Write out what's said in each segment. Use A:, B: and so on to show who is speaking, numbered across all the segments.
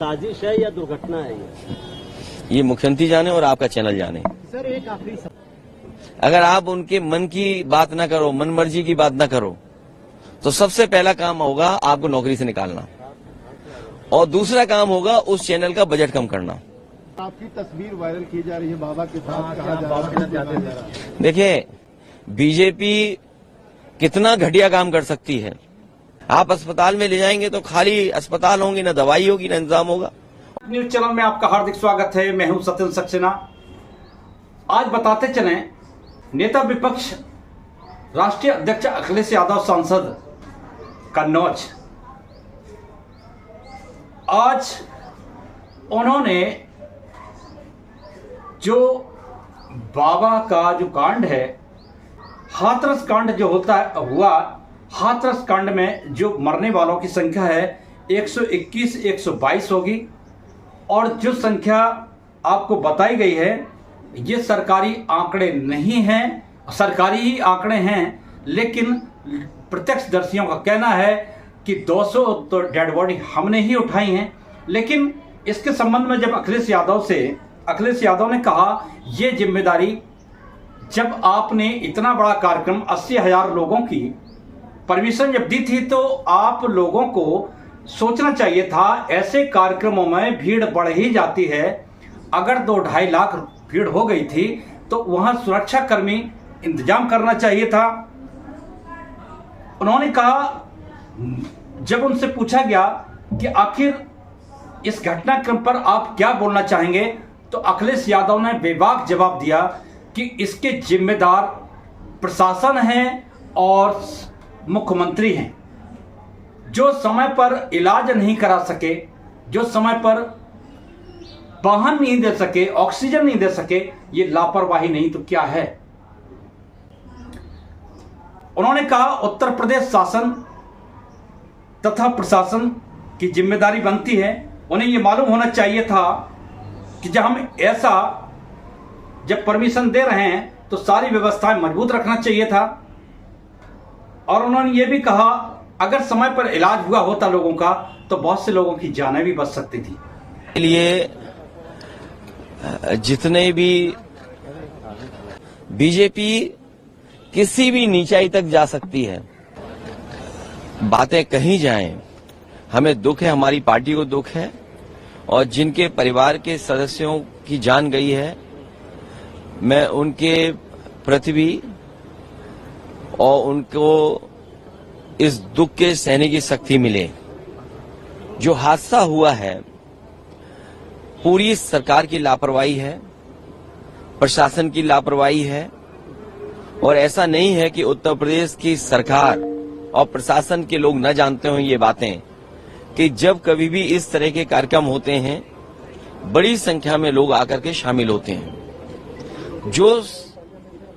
A: साजिश है या दुर्घटना है
B: ये मुख्यमंत्री जाने और आपका चैनल जाने।
A: सर एक आखिरी
B: अगर आप उनके मन की बात ना करो, मन मर्जी की बात ना करो, तो सबसे पहला काम होगा आपको नौकरी से निकालना, और दूसरा काम होगा उस चैनल का बजट कम करना।
C: आपकी तस्वीर वायरल की जा रही है बाबा के साथ, कहा जा रहा है।
B: देखिए, बीजेपी कितना घटिया काम कर सकती है। आप अस्पताल में ले जाएंगे तो खाली अस्पताल होंगे, न दवाई होगी, न इंतजाम होगा।
D: न्यूज चैनल में आपका हार्दिक स्वागत है। मैं हूं सत्येंद्र सक्सेना। आज बताते चलें, नेता विपक्ष राष्ट्रीय अध्यक्ष अखिलेश यादव सांसद कन्नौज, आज उन्होंने जो बाबा का जो कांड है, हाथरस कांड जो हुआ, हाथरस कांड में जो मरने वालों की संख्या है 121 122 होगी, और जो संख्या आपको बताई गई है ये सरकारी आंकड़े नहीं हैं, सरकारी ही आंकड़े हैं, लेकिन प्रत्यक्षदर्शियों का कहना है कि 200 तो डेड बॉडी हमने ही उठाई हैं। लेकिन इसके संबंध में जब अखिलेश यादव ने कहा ये जिम्मेदारी, जब आपने इतना बड़ा कार्यक्रम 80,000 लोगों की परमिशन जब दी थी तो आप लोगों को सोचना चाहिए था, ऐसे कार्यक्रमों में भीड़ बढ़ ही जाती है। अगर 2-2.5 लाख भीड़ हो गई थी तो वहां सुरक्षा कर्मी इंतजाम करना चाहिए था। उन्होंने कहा, जब उनसे पूछा गया कि आखिर इस घटनाक्रम पर आप क्या बोलना चाहेंगे, तो अखिलेश यादव ने बेबाक जवाब दिया कि इसके जिम्मेदार प्रशासन है और मुख्यमंत्री हैं। जो समय पर इलाज नहीं करा सके, जो समय पर वाहन नहीं दे सके, ऑक्सीजन नहीं दे सके, ये लापरवाही नहीं तो क्या है। उन्होंने कहा उत्तर प्रदेश शासन तथा प्रशासन की जिम्मेदारी बनती है। उन्हें यह मालूम होना चाहिए था कि जब परमिशन दे रहे हैं तो सारी व्यवस्थाएं मजबूत रखना चाहिए था। और उन्होंने ये भी कहा अगर समय पर इलाज हुआ होता लोगों का तो बहुत से लोगों की जानें भी बच सकती थी।
B: लिए जितने भी बीजेपी किसी भी नीचाई तक जा सकती है, बातें कहीं जाएं, हमें दुख है, हमारी पार्टी को दुख है, और जिनके परिवार के सदस्यों की जान गई है, मैं उनके प्रति भी और उनको इस दुख के सहने की शक्ति मिले। जो हादसा हुआ है पूरी सरकार की लापरवाही है, प्रशासन की लापरवाही है, और ऐसा नहीं है कि उत्तर प्रदेश की सरकार और प्रशासन के लोग न जानते हों ये बातें, कि जब कभी भी इस तरह के कार्यक्रम होते हैं बड़ी संख्या में लोग आकर के शामिल होते हैं। जो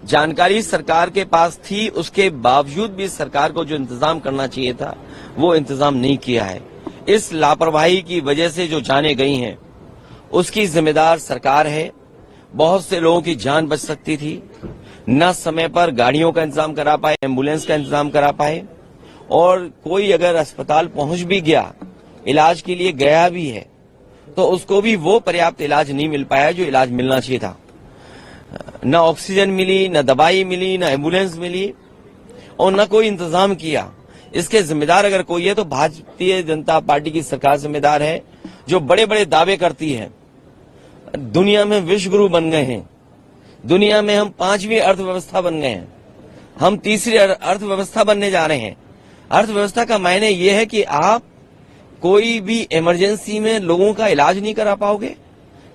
B: जानकारी सरकार के पास थी उसके बावजूद भी सरकार को जो इंतजाम करना चाहिए था वो इंतजाम नहीं किया है। इस लापरवाही की वजह से जो जानें गई हैं उसकी जिम्मेदार सरकार है। बहुत से लोगों की जान बच सकती थी, न समय पर गाड़ियों का इंतजाम करा पाए, एम्बुलेंस का इंतजाम करा पाए, और कोई अगर अस्पताल पहुंच भी गया, इलाज के लिए गया भी है, तो उसको भी वो पर्याप्त इलाज नहीं मिल पाया जो इलाज मिलना चाहिए था। न ऑक्सीजन मिली, न दवाई मिली, न एम्बुलेंस मिली, और न कोई इंतजाम किया। इसके जिम्मेदार अगर कोई है तो भारतीय जनता पार्टी की सरकार जिम्मेदार है, जो बड़े बड़े दावे करती है। दुनिया में विश्व गुरु बन गए हैं, दुनिया में हम 5वीं अर्थव्यवस्था बन गए हैं, हम 3री अर्थव्यवस्था बनने जा रहे हैं। अर्थव्यवस्था का मायने यह है कि आप कोई भी इमरजेंसी में लोगों का इलाज नहीं करा पाओगे।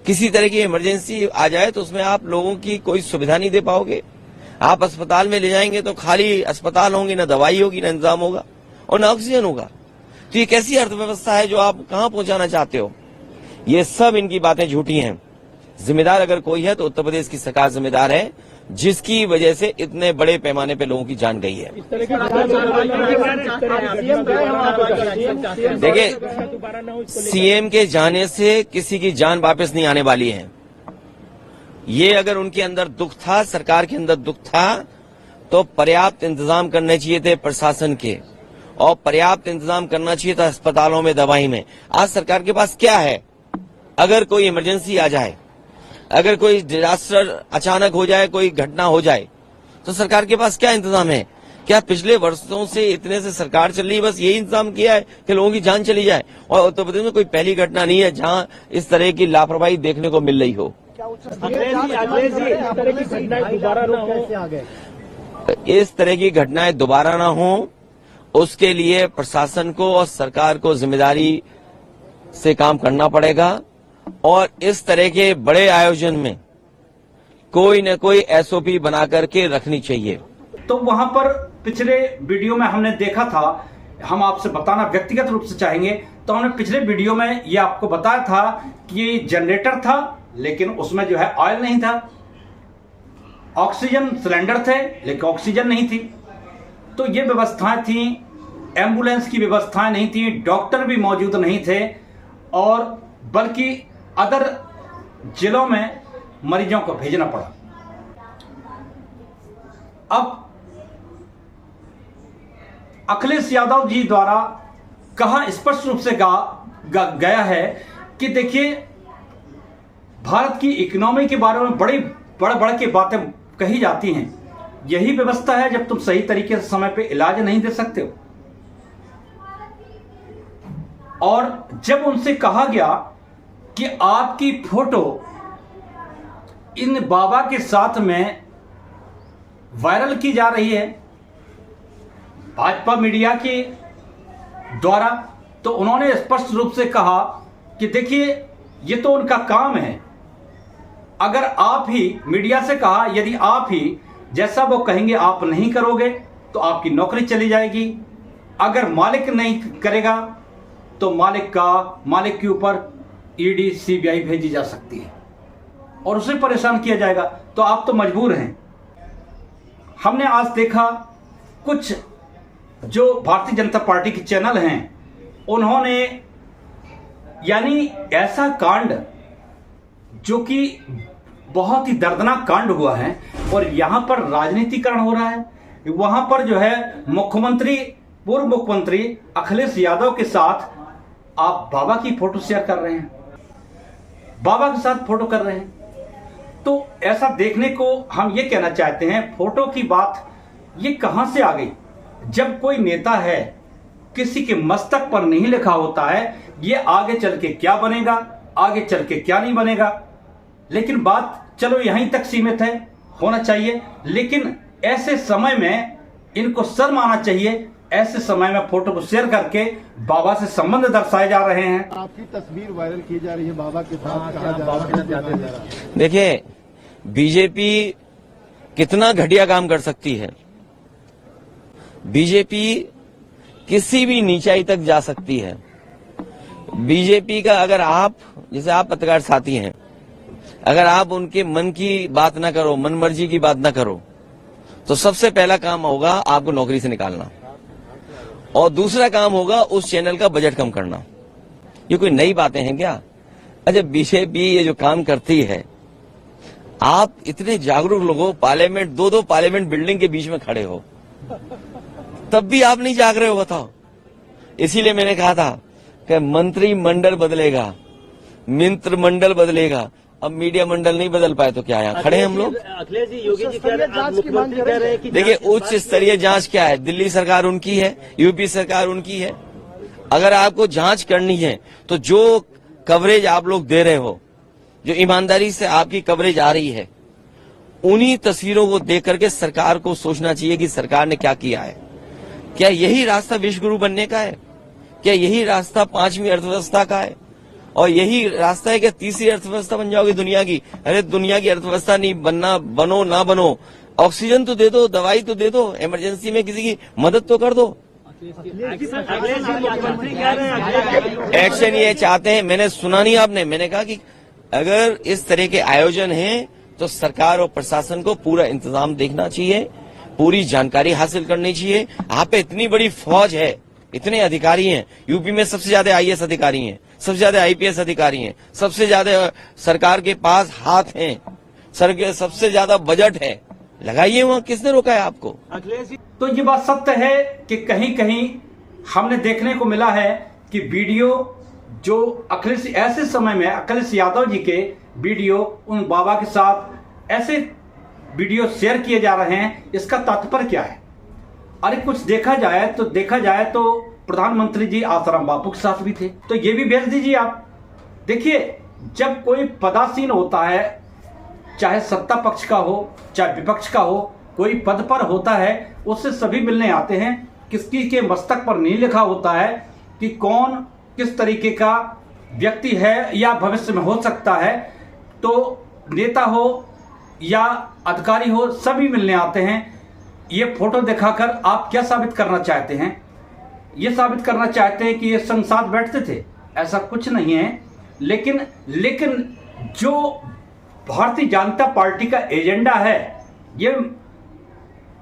B: किसी तरह की इमरजेंसी आ जाए तो उसमें आप लोगों की कोई सुविधा नहीं दे पाओगे। आप अस्पताल में ले जाएंगे तो खाली अस्पताल होंगे, न दवाई होगी, न इंतजाम होगा, और न ऑक्सीजन होगा। तो ये कैसी अर्थव्यवस्था है जो आप कहां पहुंचाना चाहते हो? ये सब इनकी बातें झूठी हैं। जिम्मेदार अगर कोई है तो उत्तर प्रदेश की सरकार जिम्मेदार है, जिसकी वजह से इतने बड़े पैमाने पे लोगों की जान गई है। देखिए, सीएम के जाने से किसी की जान वापस नहीं आने वाली है। ये अगर उनके अंदर दुख था, सरकार के अंदर दुख था, तो पर्याप्त इंतजाम करने चाहिए थे प्रशासन के, और पर्याप्त इंतजाम करना चाहिए था अस्पतालों में, दवाई में। आज सरकार के पास क्या है? अगर कोई इमरजेंसी आ जाए, अगर कोई डिजास्टर अचानक हो जाए, कोई घटना हो जाए, तो सरकार के पास क्या इंतजाम है? क्या पिछले वर्षों से इतने से सरकार चल रही है, बस यही इंतजाम किया है कि लोगों की जान चली जाए? और उत्तर प्रदेश में कोई पहली घटना नहीं है जहां इस तरह की लापरवाही देखने को मिल रही हो। इस तरह की घटनाएं दोबारा ना हो, उसके लिए प्रशासन को और सरकार को जिम्मेदारी से काम करना पड़ेगा। और इस तरह के बड़े आयोजन में कोई न कोई एसओपी बना करके रखनी चाहिए।
D: तो वहां पर पिछले वीडियो में हमने देखा था, हम आपसे बताना व्यक्तिगत रूप से चाहेंगे, तो हमने पिछले वीडियो में ये आपको बताया था कि जनरेटर था, लेकिन उसमें जो है ऑयल नहीं था, ऑक्सीजन सिलेंडर थे लेकिन ऑक्सीजन नहीं थी। तो ये व्यवस्थाएं थी, एम्बुलेंस की व्यवस्थाएं नहीं थी, डॉक्टर भी मौजूद नहीं थे, और बल्कि अदर जिलों में मरीजों को भेजना पड़ा। अब अखिलेश यादव जी द्वारा कहा स्पष्ट रूप से गया है कि देखिए, भारत की इकोनॉमी के बारे में बड़ी बड़ के बातें कही जाती हैं। यही व्यवस्था है जब तुम सही तरीके से समय पे इलाज नहीं दे सकते हो। और जब उनसे कहा गया कि आपकी फोटो इन बाबा के साथ में वायरल की जा रही है भाजपा मीडिया के द्वारा, तो उन्होंने स्पष्ट रूप से कहा कि देखिए, ये तो उनका काम है। अगर आप ही, मीडिया से कहा, यदि आप ही जैसा वो कहेंगे आप नहीं करोगे तो आपकी नौकरी चली जाएगी। अगर मालिक नहीं करेगा तो मालिक के ऊपर ईडी सीबीआई भेजी जा सकती है और उसे परेशान किया जाएगा। तो आप तो मजबूर हैं। हमने आज देखा कुछ जो भारतीय जनता पार्टी के चैनल हैं, उन्होंने यानी ऐसा कांड जो कि बहुत ही दर्दनाक कांड हुआ है, और यहां पर राजनीतिकरण हो रहा है। वहां पर जो है पूर्व मुख्यमंत्री अखिलेश यादव के साथ आप बाबा की फोटो शेयर कर रहे हैं, बाबा के साथ फोटो कर रहे हैं। तो ऐसा देखने को हम ये कहना चाहते हैं, फोटो की बात ये कहां से आ गई? जब कोई नेता है, किसी के मस्तक पर नहीं लिखा होता है ये आगे चल के क्या बनेगा, आगे चल के क्या नहीं बनेगा। लेकिन बात चलो यहीं तक सीमित है, होना चाहिए। लेकिन ऐसे समय में इनको शर्म आना चाहिए। ऐसे समय में फोटो को शेयर करके बाबा से संबंध दर्शाए जा रहे हैं।
C: आपकी तस्वीर वायरल की जा रही है बाबा के साथ, कहा जा रहा है।
B: देखिए, बीजेपी कितना घटिया काम कर सकती है। बीजेपी किसी भी नीचाई तक जा सकती है। बीजेपी का अगर आप, जैसे आप पत्रकार साथी हैं, अगर आप उनके मन की बात ना करो, मन मर्जी की बात ना करो, तो सबसे पहला काम होगा आपको नौकरी से निकालना, और दूसरा काम होगा उस चैनल का बजट कम करना। ये कोई नई बातें हैं क्या? अच्छा, बीजेपी ये जो काम करती है, आप इतने जागरूक लोग हो, पार्लियामेंट, दो पार्लियामेंट बिल्डिंग के बीच में खड़े हो, तब भी आप नहीं जाग रहे हो, बताओ। इसीलिए मैंने कहा था कि मंत्रिमंडल बदलेगा, मित्र मंडल बदलेगा। अब मीडिया मंडल नहीं बदल पाए तो क्या, यहाँ खड़े हैं हम लोग।
A: अखिलेश जी, योगी जी मुख्यमंत्री कह रहे हैं कि
B: देखिए, उच्च स्तरीय जांच क्या है? दिल्ली सरकार उनकी है, यूपी सरकार उनकी है। अगर आपको जांच करनी है तो जो कवरेज आप लोग दे रहे हो, जो ईमानदारी से आपकी कवरेज आ रही है, उन्हीं तस्वीरों को देख करके सरकार को सोचना चाहिए कि सरकार ने क्या किया है। क्या यही रास्ता विश्वगुरु बनने का है? क्या यही रास्ता 5वीं अर्थव्यवस्था का है? और यही रास्ता है कि तीसरी अर्थव्यवस्था बन जाओगी दुनिया की? अरे, दुनिया की अर्थव्यवस्था नहीं बनना, बनो ना बनो, ऑक्सीजन तो दे दो, दवाई तो दे दो, इमरजेंसी में किसी की मदद तो कर दो।
A: अखिलेश जी मुख्यमंत्री कह रहे हैं
B: एक्शन ये चाहते हैं। मैंने सुना नहीं आपने, मैंने कहा कि अगर इस तरह के आयोजन हैं तो सरकार और प्रशासन को पूरा इंतजाम देखना चाहिए, पूरी जानकारी हासिल करनी चाहिए। आप पे इतनी बड़ी फौज है, इतने अधिकारी हैं, यूपी में सबसे ज्यादा आईएएस अधिकारी हैं, सबसे ज्यादा आईपीएस अधिकारी हैं, सबसे ज्यादा सरकार के पास हाथ हैं, सबसे ज्यादा बजट है, लगाइए वहां। किसने रोका है आपको?
A: अखिलेश जी,
D: तो ये बात सत्य है कि कहीं कहीं हमने देखने को मिला है कि वीडियो जो अखिलेश ऐसे समय में अखिलेश यादव जी के वीडियो उन बाबा के साथ ऐसे वीडियो शेयर किए जा रहे हैं, इसका तात्पर्य क्या है? अरे कुछ देखा जाए तो प्रधानमंत्री जी आसाराम बापू के साथ भी थे, तो ये भी भेज दीजिए आप। देखिए, जब कोई पदासीन होता है, चाहे सत्ता पक्ष का हो चाहे विपक्ष का हो, कोई पद पर होता है, उससे सभी मिलने आते हैं। किसी के मस्तक पर नहीं लिखा होता है कि कौन किस तरीके का व्यक्ति है या भविष्य में हो सकता है। तो नेता हो या अधिकारी हो, सभी मिलने आते हैं। ये फोटो दिखाकर आप क्या साबित करना चाहते हैं? ये साबित करना चाहते हैं कि ये संग साथ बैठते थे, ऐसा कुछ नहीं है। लेकिन जो भारतीय जनता पार्टी का एजेंडा है, ये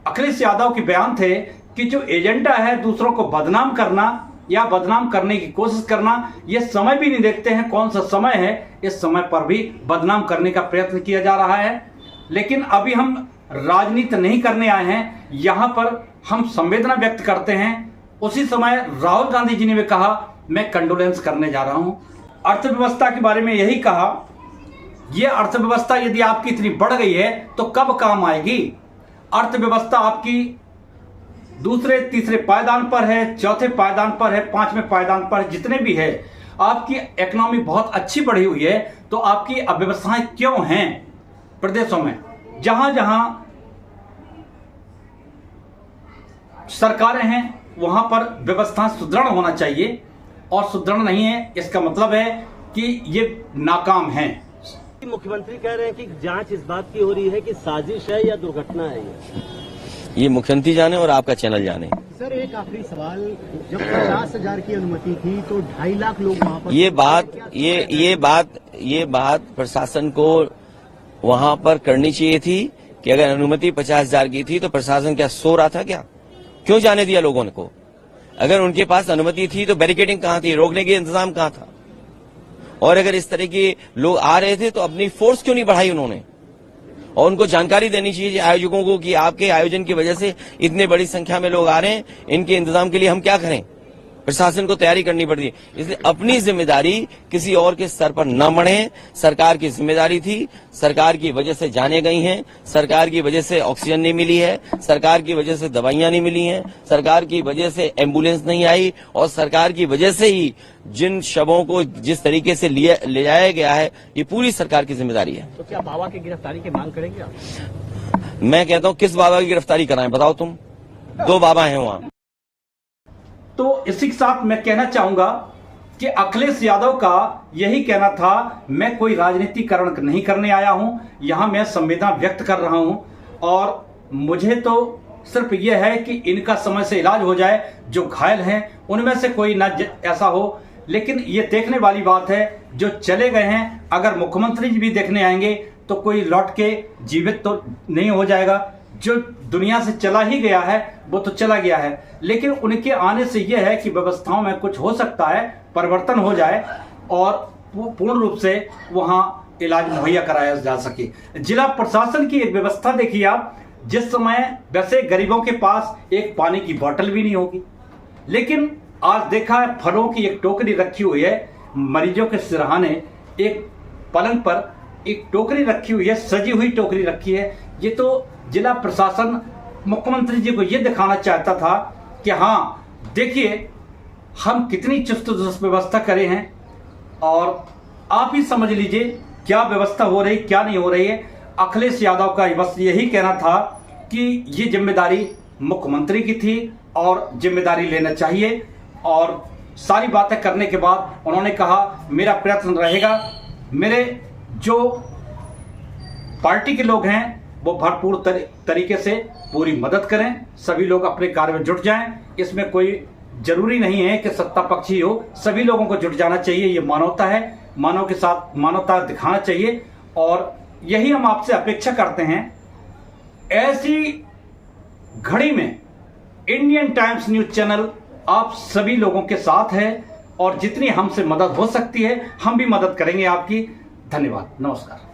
D: अखिलेश यादव के बयान थे कि जो एजेंडा है दूसरों को बदनाम करना या बदनाम करने की कोशिश करना, ये समय भी नहीं देखते हैं कौन सा समय है। इस समय पर भी बदनाम करने का प्रयत्न किया जा रहा है। लेकिन अभी हम राजनीति नहीं करने आए हैं, यहाँ पर हम संवेदना व्यक्त करते हैं। उसी समय राहुल गांधी जी ने भी कहा मैं कंडोलेंस करने जा रहा हूं। अर्थव्यवस्था के बारे में यही कहा, यह अर्थव्यवस्था यदि आपकी इतनी बढ़ गई है तो कब काम आएगी? अर्थव्यवस्था आपकी दूसरे तीसरे पायदान पर है, चौथे पायदान पर है, पांचवें पायदान पर, जितने भी है, आपकी इकोनॉमी बहुत अच्छी बढ़ी हुई है। तो आपकी अव्यवस्थाएं क्यों हैं प्रदेशों में? जहां जहां सरकारें हैं वहां पर व्यवस्था सुदृढ़ होना चाहिए, और सुदृढ़ नहीं है इसका मतलब है कि ये नाकाम है।
A: मुख्यमंत्री कह रहे हैं कि जांच इस बात की हो रही है कि साजिश है या दुर्घटना है।
B: ये मुख्यमंत्री जाने और आपका चैनल जाने।
C: सर, एक आखिरी सवाल, जब 50,000 की अनुमति थी तो 2.5 लाख लोग वहां पर, ये बात प्रशासन को वहां पर करनी चाहिए थी कि अगर अनुमति 50,000 की थी तो प्रशासन क्या सो रहा था क्या? क्यों जाने दिया लोगों को? अगर उनके पास अनुमति थी तो बैरिकेडिंग कहां थी, रोकने के इंतजाम कहां था? और अगर इस तरह के लोग आ रहे थे तो अपनी फोर्स क्यों नहीं बढ़ाई उन्होंने? और उनको जानकारी देनी चाहिए आयोजकों को कि आपके आयोजन की वजह से इतने बड़ी संख्या में लोग आ रहे हैं, इनके इंतजाम के लिए हम क्या करें? प्रशासन को तैयारी करनी पड़ती है। इसलिए अपनी जिम्मेदारी किसी और के सर पर न मढ़े। सरकार की जिम्मेदारी थी, सरकार की वजह से जाने गई हैं, सरकार की वजह से ऑक्सीजन नहीं मिली है, सरकार की वजह से दवाइयां नहीं मिली हैं, सरकार की वजह से एम्बुलेंस नहीं आई, और सरकार की वजह से ही जिन शवों को जिस तरीके से ले जाया गया है, ये पूरी सरकार की जिम्मेदारी है।
A: तो क्या बाबा की गिरफ्तारी की मांग करेंगे आप?
B: मैं कहता हूं किस बाबा की गिरफ्तारी कराएं, बताओ तुम? 2 बाबा हैं वहां।
D: तो इसी के साथ मैं कहना चाहूंगा कि अखिलेश यादव का यही कहना था, मैं कोई राजनीतिकरण नहीं करने आया हूं, यहां मैं संवेदना व्यक्त कर रहा हूं, और मुझे तो सिर्फ यह है कि इनका समय से इलाज हो जाए। जो घायल हैं उनमें से कोई ना ऐसा हो। लेकिन ये देखने वाली बात है, जो चले गए हैं, अगर मुख्यमंत्री जी भी देखने आएंगे तो कोई लौट के जीवित तो नहीं हो जाएगा। जो दुनिया से चला ही गया है वो तो चला गया है, लेकिन उनके आने से यह है कि व्यवस्थाओं में कुछ हो सकता है, परिवर्तन हो जाए और वो पूर्ण रूप से वहां इलाज मुहैया कराया जा सके। जिला प्रशासन की एक व्यवस्था देखिए आप, जिस समय वैसे गरीबों के पास एक पानी की बोतल भी नहीं होगी, लेकिन आज देखा है फलों की एक टोकरी रखी हुई है, मरीजों के सिरहाने एक पलंग पर एक टोकरी रखी हुई है, सजी हुई टोकरी रखी है। ये तो जिला प्रशासन मुख्यमंत्री जी को ये दिखाना चाहता था कि हाँ देखिए हम कितनी चुस्त दुरुस्त व्यवस्था करे हैं, और आप ही समझ लीजिए क्या व्यवस्था हो रही क्या नहीं हो रही है। अखिलेश यादव का बस यही कहना था कि ये जिम्मेदारी मुख्यमंत्री की थी और जिम्मेदारी लेना चाहिए, और सारी बातें करने के बाद उन्होंने कहा मेरा प्रयत्न रहेगा, मेरे जो पार्टी के लोग हैं वो भरपूर तरीके से पूरी मदद करें, सभी लोग अपने कार्य में जुट जाएं। इसमें कोई जरूरी नहीं है कि सत्ता पक्ष ही हो, सभी लोगों को जुट जाना चाहिए। ये मानवता है, मानव के साथ मानवता दिखाना चाहिए, और यही हम आपसे अपेक्षा करते हैं। ऐसी घड़ी में इंडियन टाइम्स न्यूज चैनल आप सभी लोगों के साथ है, और जितनी हमसे मदद हो सकती है हम भी मदद करेंगे आपकी। धन्यवाद, नमस्कार।